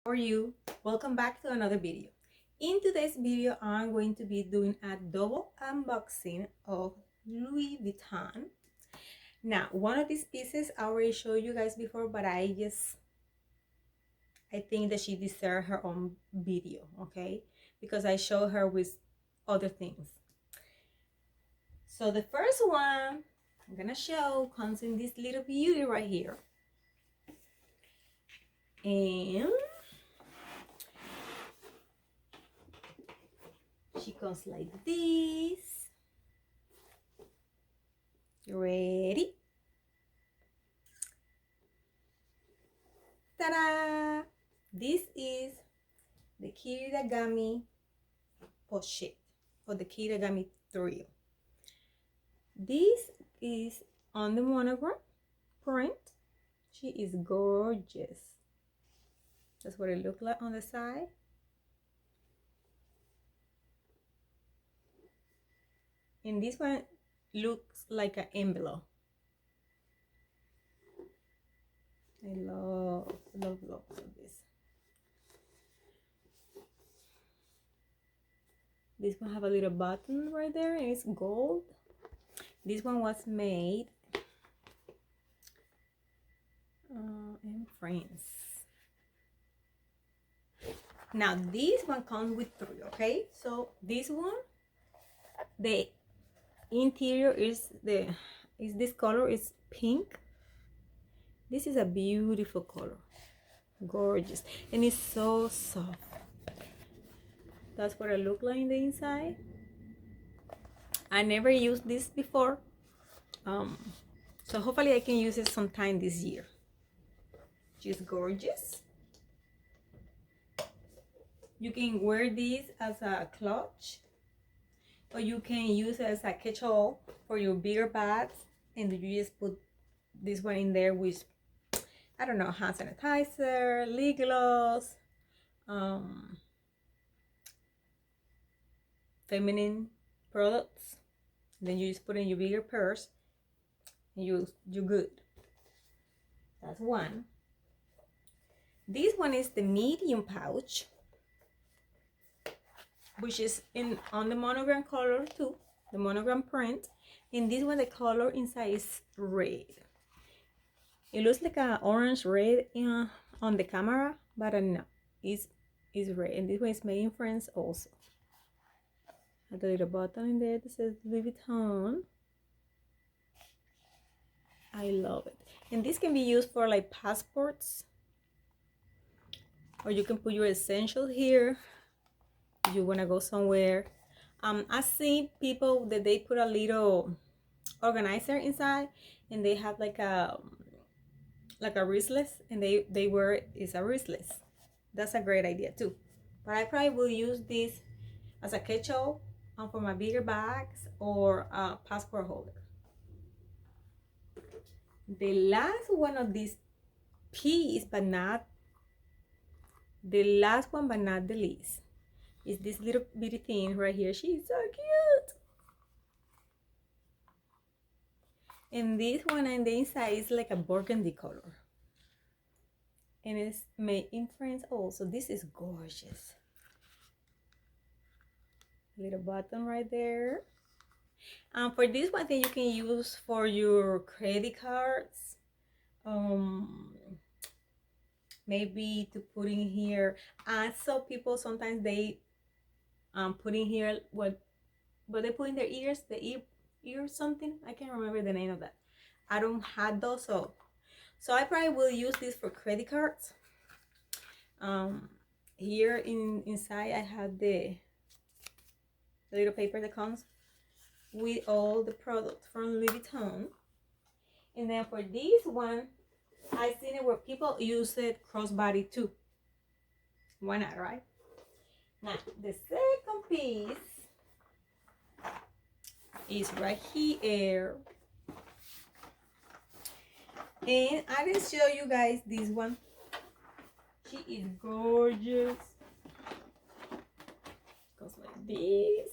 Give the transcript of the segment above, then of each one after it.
How are you? Welcome back to another video. In today's video, I'm going to be doing a double unboxing of Louis Vuitton. Now, one of these pieces I already showed you guys before, but I think that she deserves her own video, okay? Because I show her with other things. So the first one I'm gonna show comes in this little beauty right here. And she comes like this. You ready? Ta-da! This is the Kirigami pochette or the Kirigami thrill. This is on the monogram print. She is gorgeous. That's what it looks like on the side. And this one looks like an envelope. I love this. This one have a little button right there and it's gold. This one was made in France. Now this one comes with three, okay? So this one, the interior is this color is pink. This is a beautiful color, gorgeous, and it's so soft. That's what it looks like in the inside. I never used this before, so hopefully I can use it sometime this year. She's gorgeous. You can wear this as a clutch, or you can use it as a catch-all for your bigger bags, and you just put this one in there with, I don't know, hand sanitizer, lip gloss, feminine products. Then you just put in your bigger purse and you're good. That's one. This one is the medium pouch, which is on the monogram color too, the monogram print. And this one, the color inside is red. It looks like an orange red on the camera, but no, it's red. And this one is made in France also. Have a little button in there that says Louis Vuitton. I love it. And this can be used for like passports, or you can put your essentials here if you want to go somewhere. I see people that they put a little organizer inside, and they have like a wristless, and they wear it as a wristless. That's a great idea too. But I probably will use this as a catch-all for my bigger bags or a passport holder. The last one of this piece, but not the last one, but not the least, is this little bitty thing right here. She's so cute. And this one on the inside is like a burgundy color. And it's made in France also. This is gorgeous. Little button right there. For this one thing you can use for your credit cards. Maybe to put in here. So people sometimes they put in here what they put in their ears, the ear something. I can't remember the name of that. I don't have those, so I probably will use this for credit cards. Here inside I have the little paper that comes with all the products from Louis Vuitton. And then for this one, I've seen it where people use it crossbody too. Why not, right? Now the second piece is right here. And I didn't show you guys this one. She is gorgeous. Goes like this.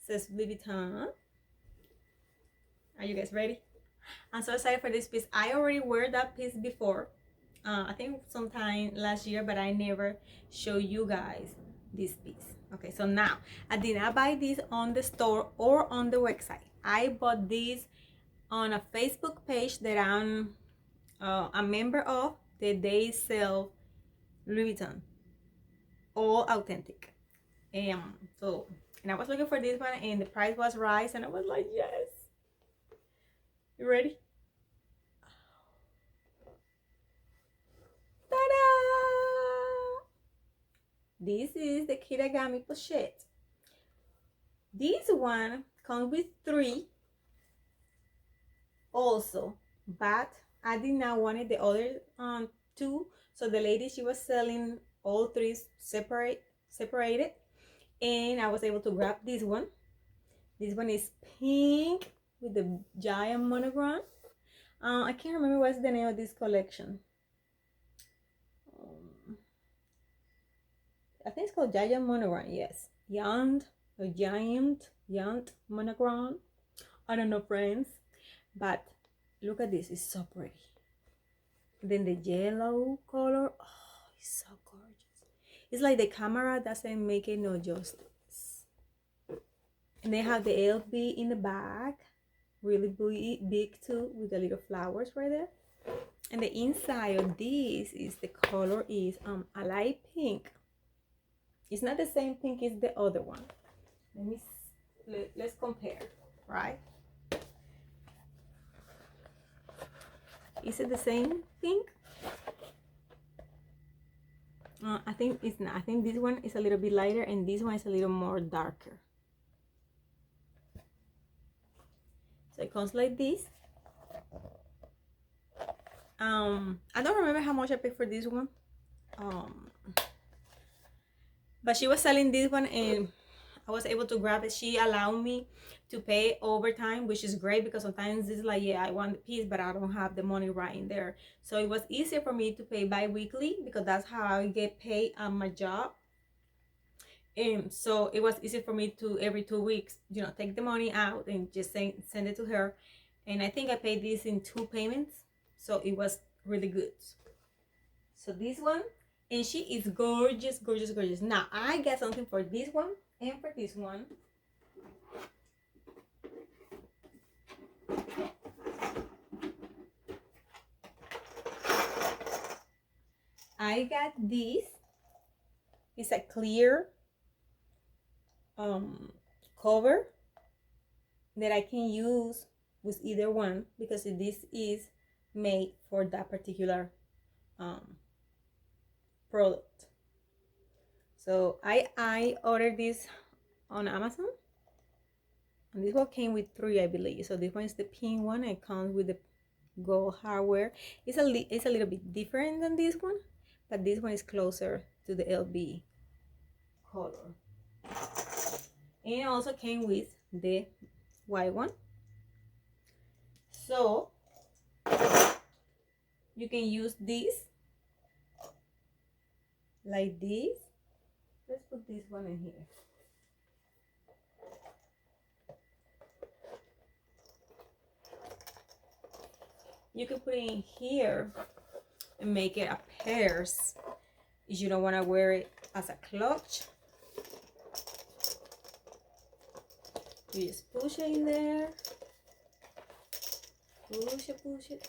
Says Louis Vuitton. Are you guys ready? I'm so excited for this piece. I already wear that piece before. I think sometime last year, but I never show you guys this piece. Okay, so now I did not buy this on the store or on the website. I bought this on a Facebook page that I'm a member of, that they sell Louis Vuitton, all authentic. So, and I was looking for this one, and the price was right, and I was like, yes. You ready? Ta-da! This is the Kirigami pochette. This one comes with 3 also, but I did not want the other 2. So the lady, she was selling all 3 separated, and I was able to grab this one. This one is pink with the giant monogram. I can't remember what's the name of this collection. I think it's called Giant Monogram. Yes, Giant Monogram. I don't know, friends, but look at this. It's so pretty. Then the yellow color. Oh, it's so gorgeous. It's like the camera doesn't make it no justice. And they have the LB in the back, really big too, with the little flowers right there. And the inside of this is the color is a light pink. It's not the same pink as the other one. Let's compare, right? Is it the same pink? I think it's not. I think this one is a little bit lighter, and this one is a little more darker. So it comes like this. I don't remember how much I paid for this one. But she was selling this one, and I was able to grab it. She allowed me to pay overtime, which is great, because sometimes it's like, yeah, I want the piece, but I don't have the money right in there. So it was easier for me to pay bi-weekly, because that's how I get paid on my job. And so it was easy for me to every 2 weeks, you know, take the money out and just send it to her. And I think I paid this in 2 payments, so it was really good. So this one, and she is gorgeous, gorgeous, gorgeous. Now I got something for this one and for this one. I got this. It's a clear cover that I can use with either one, because this is made for that particular product. So I ordered this on Amazon, and this one came with 3, I believe. So this one is the pink one, and it comes with the gold hardware. It's a little bit different than this one, but this one is closer to the LB color. And it also came with the white one, so you can use this like this. Let's put this one in here. You can put it in here and make it a purse if you don't want to wear it as a clutch. You just push it in there. Push it.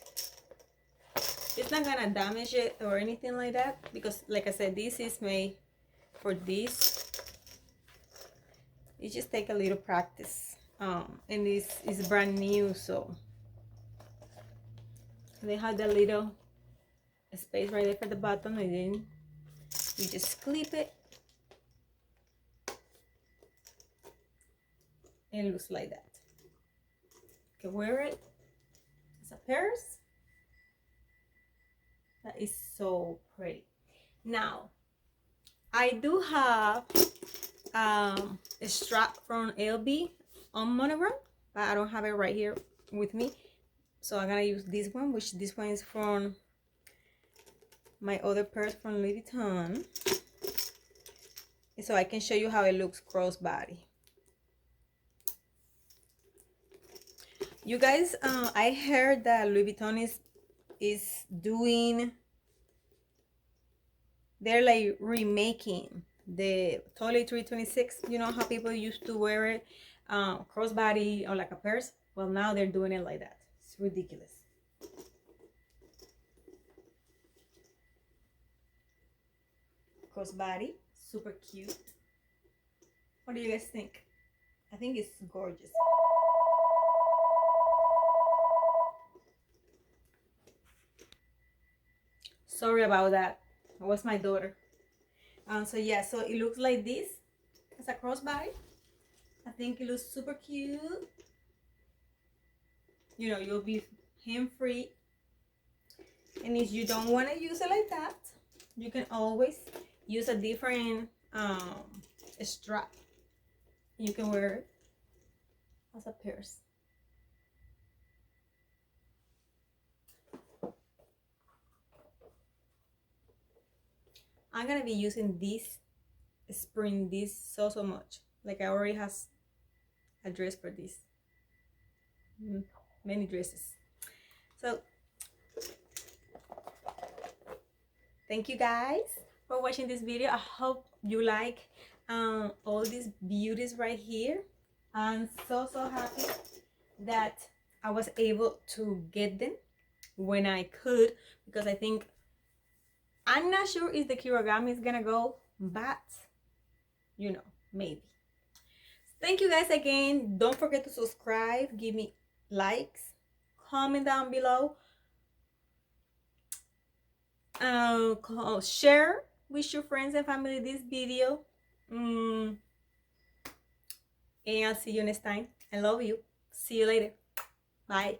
It's not gonna damage it or anything like that, because like I said, this is made for this. It just take a little practice. And this is brand new, so they have the little space right there for the button, and then you just clip it, and it looks like that. You can wear it as a purse. That is so pretty. Now I do have a strap from LB on monogram, but I don't have it right here with me, so I'm gonna use this one, which this one is from my other purse from Louis Vuitton, so I can show you how it looks crossbody. You guys, I heard that Louis Vuitton is doing, they're like remaking the Totally 326. You know how people used to wear it crossbody or like a purse? Well, now they're doing it like that. It's ridiculous. Crossbody, super cute. What do you guys think? I think it's gorgeous. Sorry about that. It was my daughter. So yeah, so it looks like this. It's a crossbody. I think it looks super cute. You know, you'll be hem free. And if you don't want to use it like that, you can always use a different strap. You can wear it as a purse. I'm gonna be using this spring this so much. Like I already has a dress for this. Many dresses. So thank you guys for watching this video. I hope you like all these beauties right here. I'm so happy that I was able to get them when I could, because I think I'm not sure if the kirigami is gonna go, but you know, maybe. Thank you guys again. Don't forget to subscribe, give me likes, comment down below, share with your friends and family this video, and I'll see you next time. I love you. See you later. Bye.